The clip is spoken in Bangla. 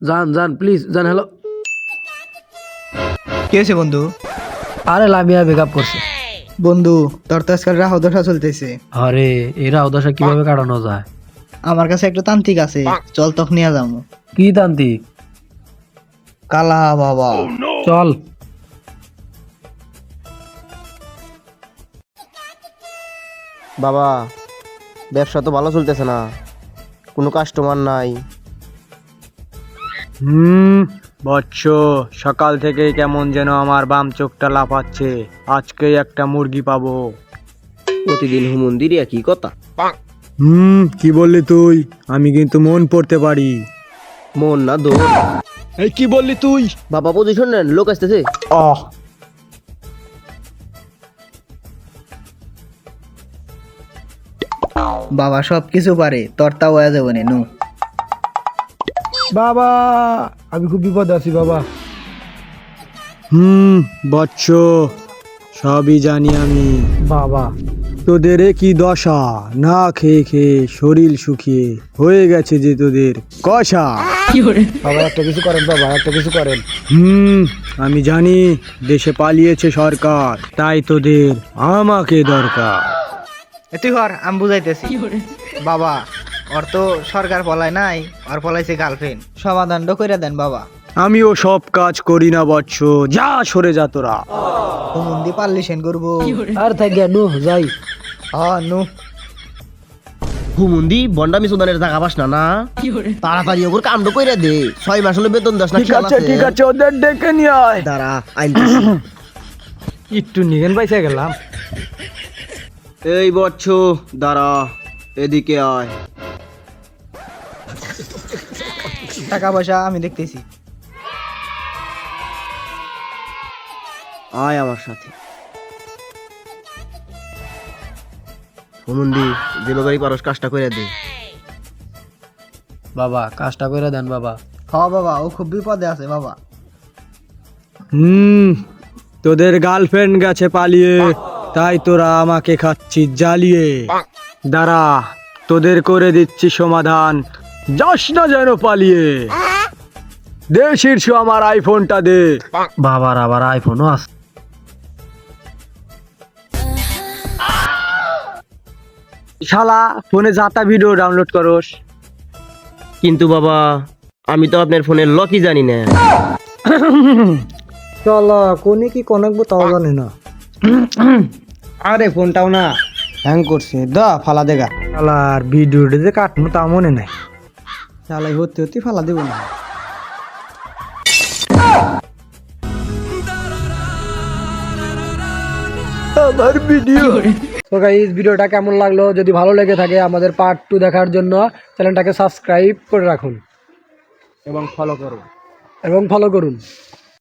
জান জান প্লিজ জান। হ্যালো। কি হয়েছে বন্ধু? আরে লামিয়া ব্রেকআপ করছে। বন্ধু তোর তো আজকাল রাহ দশা চলতেছে। আরে এরা উদাসা কিভাবে কাটানো যায়? আমার কাছে একটা তান্ত্রিক আছে, চল তখন নিয়ে যাবো। কি তান্ত্রিক? কালা বাবা। চল। বাবা, ব্যবসা তো ভালো চলতেছে না, কোনো কাস্টমার নাই। বৎস, সকাল থেকে কেমন যেন আমার বাম চোখটা লাফাচ্ছে। আজকেই একটা মুরগি পাবো। প্রতিদিন হুমন্দির একই কথা। কি বললি তুই? আমি কিন্তু মন পড়তে পারি। মন না দৌড়। এই কি বললি তুই? বাবা পজিশন নেন, লোক আসতেছে। বাবা সব কিছু পারে, তোর তাও হয়ে যাবো নে, নু। বাবা আমি খুব বিপদে আছি বাবা। বৎস, সবই জানি আমি। বাবা তোদের কি দশা, না খেয়ে খেয়ে শরীর শুকিয়ে হয়ে গেছে যে তোদের কষা। বাবা একটা কিছু করেন, বাবা একটা কিছু করেন। আমি জানি দেশে পালিয়েছে সরকার, তাই তোদের আমাকে দরকার। তুই হর, আমি বুঝাইতেছি। বাবা, ওর তো সরকার পলায় নাই, ওর পলাইছে গার্লফ্রেন্ড। সমাধানটা করে দেন বাবা। আমিও সব কাজ করি না বৎস, যা সরে যা তোরা। হুমন্দি পারলিশন করবো। আর থাক গে নু যাই। নু। হুমন্দি বন্ডামি সুদানের জায়গা পাস না না, তাড়াতাড়ি ওর কামড় কইরা দে। 6 মাস হলো বেতন দাস না। ঠিক আছে ঠিক আছে, ওদের ডেকে নিয়ে আয়। দাঁড়া, একটু নিগেন পাইছে গেলাম। এই বৎস দাঁড়া, এদিকে আয়। টাকা পয়সা আমি দেখতেছি। আয় আমার সাথে। হুমন্দি যেভাবেই পারস কাজটা করে দে। বাবা কাজটা করে দেন বাবা। বাবা, ও খুব বিপদে আছে বাবা। তোদের গার্লফ্রেন্ড গেছে পালিয়ে, তাই তোরা আমাকে খাচ্ছিস জ্বালিয়ে। দাঁড়া, তোদের করে দিচ্ছি সমাধান, যাস না যেন পালিয়ে। দে শীর্ষ আমার আইফোনটা দে। বাবার আবার আইফোনও আছে। শালা ফোনে যাতা ভিডিও ডাউনলোড করস। কিন্তু বাবা, আমি তো আপনার ফোনের লকই জানি না। শালা কোনে কি কনেকবো তাও জানি না। আরে ফোনটাও না হ্যাং করছে, দা ফালা দেগা। শালার ভিডিওটা যে কাটনো তা মনে নাই। চালাই হতে হতে ফালা দেবো না। আমার ভিডিও। তো গাইস ভিডিওটা কেমন লাগলো? যদি ভালো লেগে থাকে আমাদের পার্ট 2 দেখার জন্য চ্যানেলটাকে সাবস্ক্রাইব করে রাখুন এবং ফলো করো। এবং ফলো করুন।